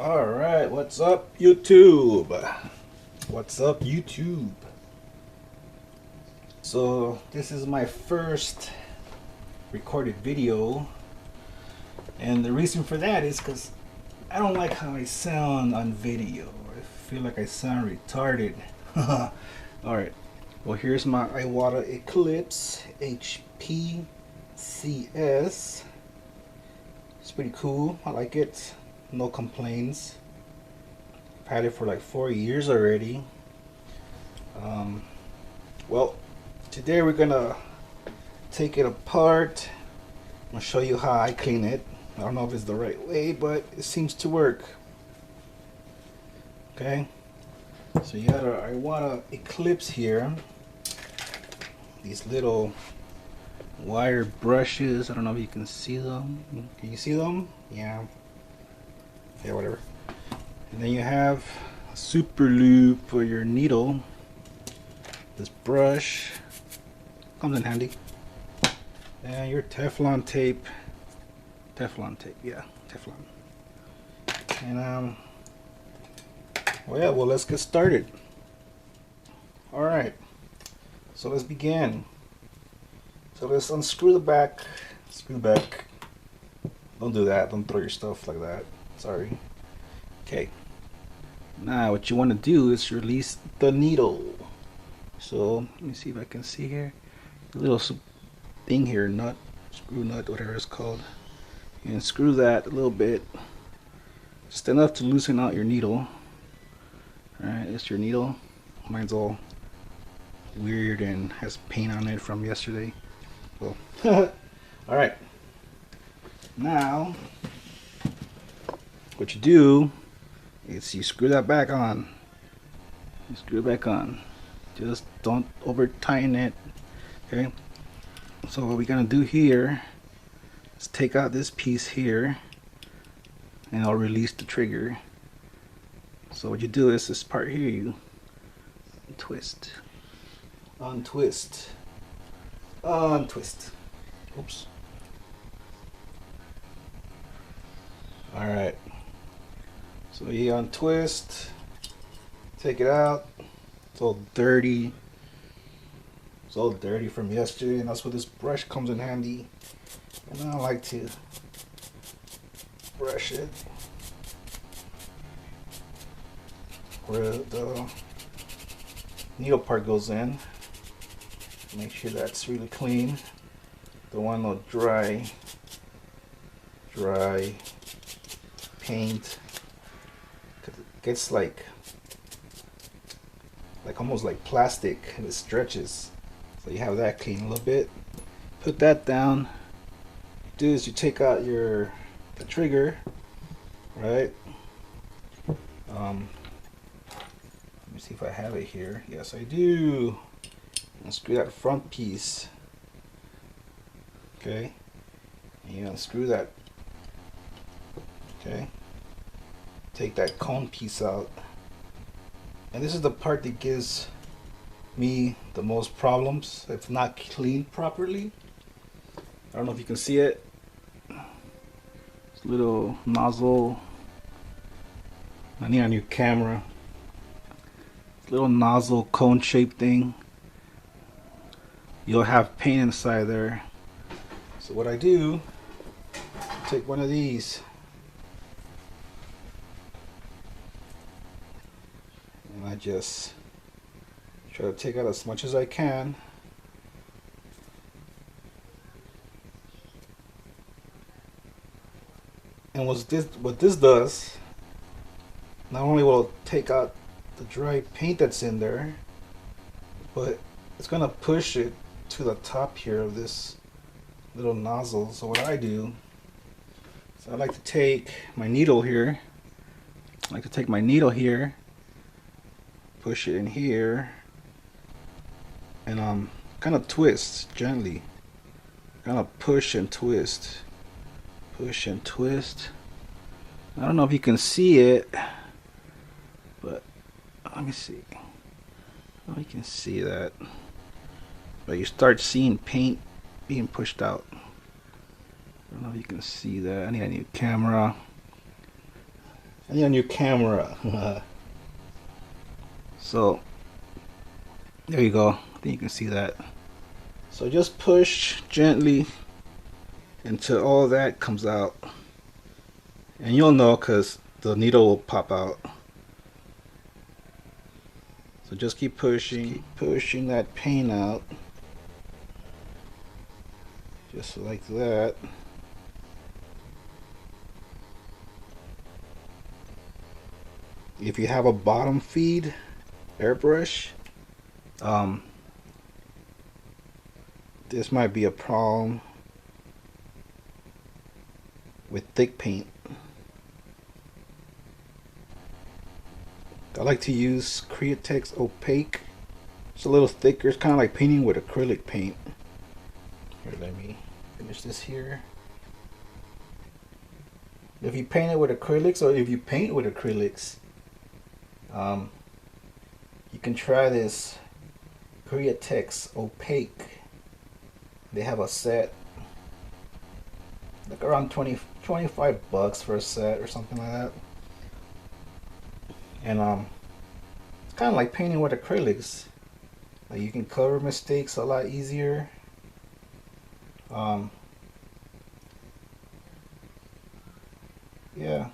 Alright, what's up YouTube? What's up YouTube? So this is my first recorded video, and the reason for that is because I don't like how I sound on video. I feel like I sound retarded. Alright, well here's my Iwata Eclipse HPCS. It's pretty cool, I like it. No complaints. I've had it for like 4 years already. Well, today we're gonna take it apart. I'm gonna show you how I clean it. I don't know if it's the right way, but it seems to work. Okay, so you got our Iwata Eclipse here. These little wire brushes. I don't know if you can see them. Can you see them? Yeah, whatever. And then you have a super lube for your needle. This brush comes in handy, and your Teflon tape. Yeah, Teflon. And well, yeah, well, let's get started. All right, so let's begin. So let's unscrew the back. Screw the back. Don't do that. Don't throw your stuff like that. Sorry. Okay. Now what you want to do is release the needle. So let me see if I can see here. A little thing here, nut, screw nut, whatever it's called. And screw that a little bit, just enough to loosen out your needle. Alright, it's your needle. Mine's all weird and has paint on it from yesterday. So alright. Now what you do is you screw that back on. You screw it back on. Just don't over tighten it. Okay, so what we're gonna do here is take out this piece here, and I'll release the trigger. So what you do is this part here, you twist, untwist, untwist. Oops. Alright, so you untwist, take it out. It's all dirty. It's all dirty from yesterday, and that's where this brush comes in handy. And I like to brush it where the needle part goes in. Make sure that's really clean. Don't want no dry paint, because it gets like almost like plastic, and it stretches. So you have that clean a little bit. Put that down. Do is you take out the trigger, right? Let me see if I have it here. Yes, I do. Unscrew that front piece. Okay. And you unscrew that. Okay. Take that cone piece out. And this is the part that gives me the most problems if not cleaned properly. I don't know if you can see it. This little nozzle. I need a new camera. This little nozzle cone shaped thing. You'll have paint inside there. So what I do, take one of these. And I just try to take out as much as I can. And what this does, not only will it take out the dry paint that's in there, but it's gonna push it to the top here of this little nozzle. So what I do, so I like to take my needle here. Push it in here, and kind of twist gently. Kind of push and twist. Push and twist. I don't know if you can see it, but let me see. Oh, you can see that. But you start seeing paint being pushed out. I don't know if you can see that. I need a new camera. and on your camera. So there you go. I think you can see that. So just push gently until all that comes out, and you'll know because the needle will pop out. So just keep pushing, that paint out, just like that. If you have a bottom feed airbrush, this might be a problem with thick paint. I like to use Createx Opaque. It's a little thicker. It's kind of like painting with acrylic paint. Here, let me finish this here. If you paint it with acrylics, or if you paint with acrylics, you can try this Createx Opaque. They have a set, like around 25 bucks for a set or something like that. And it's kind of like painting with acrylics. Like you can cover mistakes a lot easier. Yeah,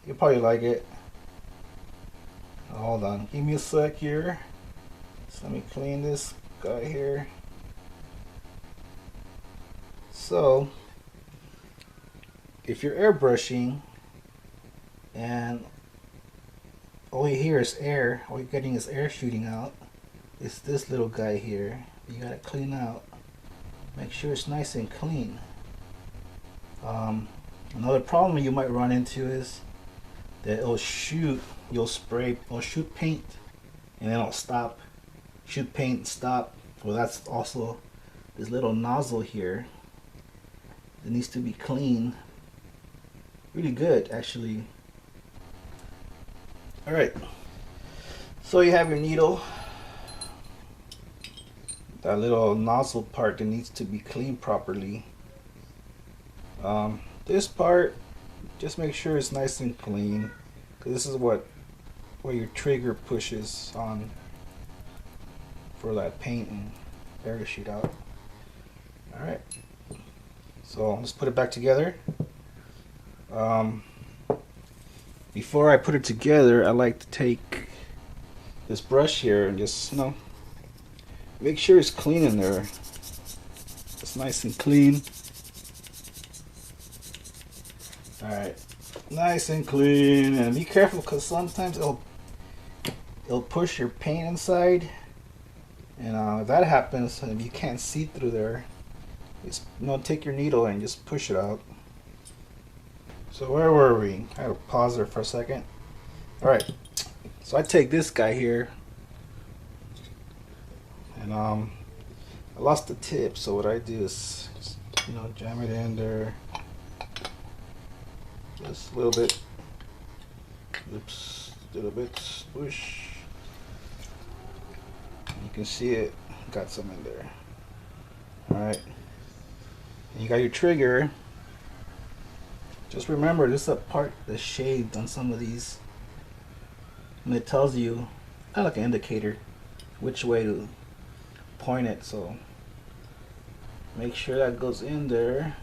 you'll probably like it. Hold on, give me a sec here. So let me clean this guy here. So if you're airbrushing and all you hear is air, all you're getting is air shooting out, it's this little guy here. You gotta clean out. Make sure it's nice and clean. Another problem you might run into is that it'll shoot, you'll shoot paint and then it'll stop. Shoot paint and stop. Well, that's also this little nozzle here. It needs to be clean. Really good, actually. Alright, so you have your needle. That little nozzle part that needs to be cleaned properly. This part, just make sure it's nice and clean, because this is where your trigger pushes on for that paint and air to shoot out. Alright, so let's put it back together. Before I put it together, I like to take this brush here and just, make sure it's clean in there. It's nice and clean. Alright, nice and clean, and be careful because sometimes it'll push your paint inside, and if that happens and you can't see through there, just take your needle and just push it out. So where were we? I had to pause there for a second. Alright, so I take this guy here, and I lost the tip, so what I do is just, jam it in there. Just a little bit. Oops, a little bit. Swoosh. You can see it. Got some in there. Alright. You got your trigger. Just remember, this is a part that's shaved on some of these. And it tells you, kind of like an indicator, which way to point it. So make sure that goes in there.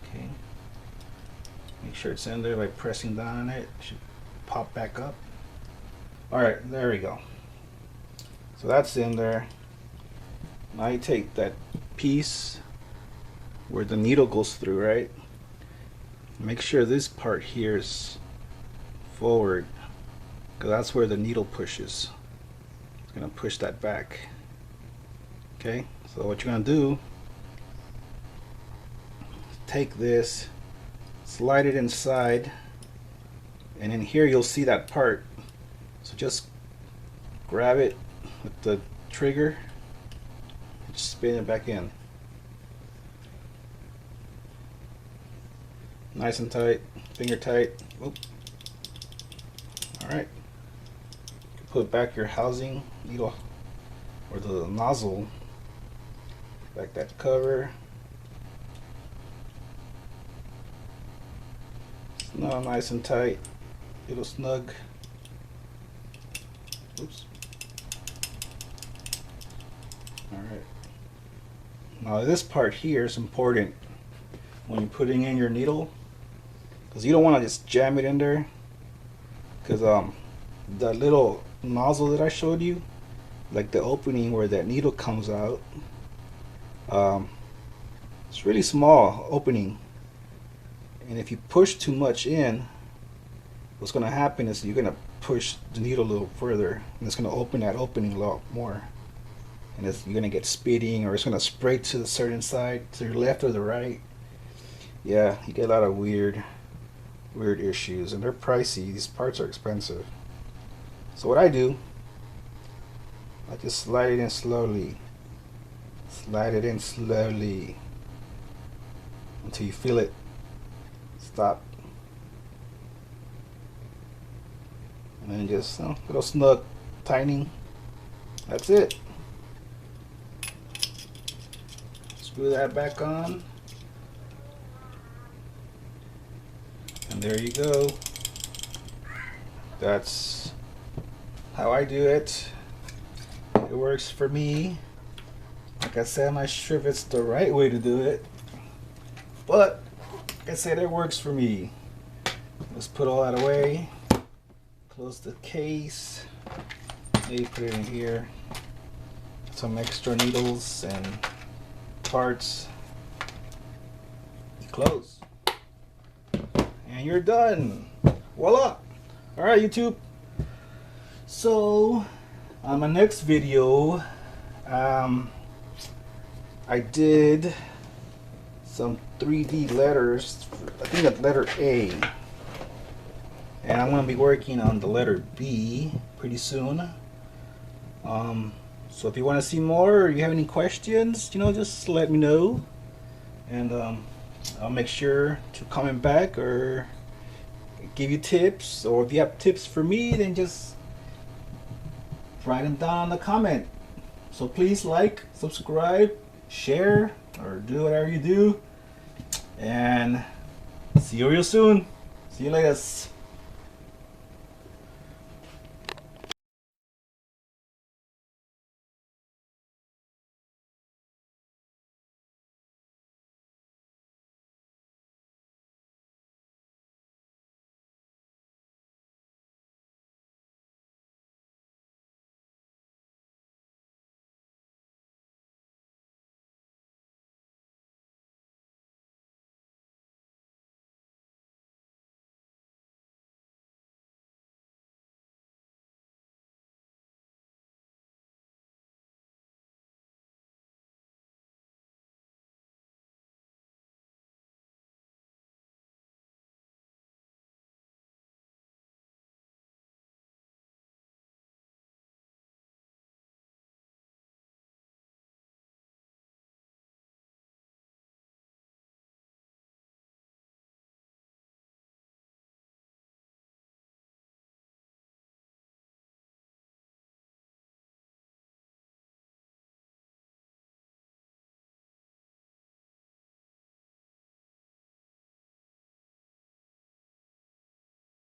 Okay. Make sure it's in there by pressing down on it. It should pop back up. Alright, there we go. So that's in there. Now you take that piece where the needle goes through, right? Make sure this part here is forward, because that's where the needle pushes. It's going to push that back. Okay, so what you're going to do, take this, slide it inside, and in here you'll see that part. So just grab it with the trigger and just spin it back in. Nice and tight, finger tight. Oop. Alright. Put back your housing needle or the nozzle. Back that cover. Now nice and tight. it'll snug. Oops. Alright. Now this part here is important when you're putting in your needle, because you don't want to just jam it in there, because the little nozzle that I showed you, like the opening where that needle comes out, it's really small opening, and if you push too much in, what's going to happen is you're going to push the needle a little further, and it's going to open that opening a lot more, and you're going to get spitting, or it's going to spray to the certain side, to your left or the right. Yeah, you get a lot of weird issues, and they're pricey. These parts are expensive. So what I do, I just slide it in slowly. Slide it in slowly until you feel it stop. And then just little snug tightening. That's it. Screw that back on. And there you go. That's how I do it. It works for me. Like I said, I'm not sure if it's the right way to do it, but like I said, it works for me. Let's put all that away. Close the case. Maybe put it in here. Some extra needles and parts. Close. And you're done. Voila! Alright, YouTube. So, on my next video, I did some 3D letters. I think that's letter A. And I'm going to be working on the letter B pretty soon. So if you want to see more, or you have any questions, just let me know. And I'll make sure to comment back or give you tips. Or if you have tips for me, then just write them down in the comment. So please like, subscribe, share, or do whatever you do. And see you real soon. See you later.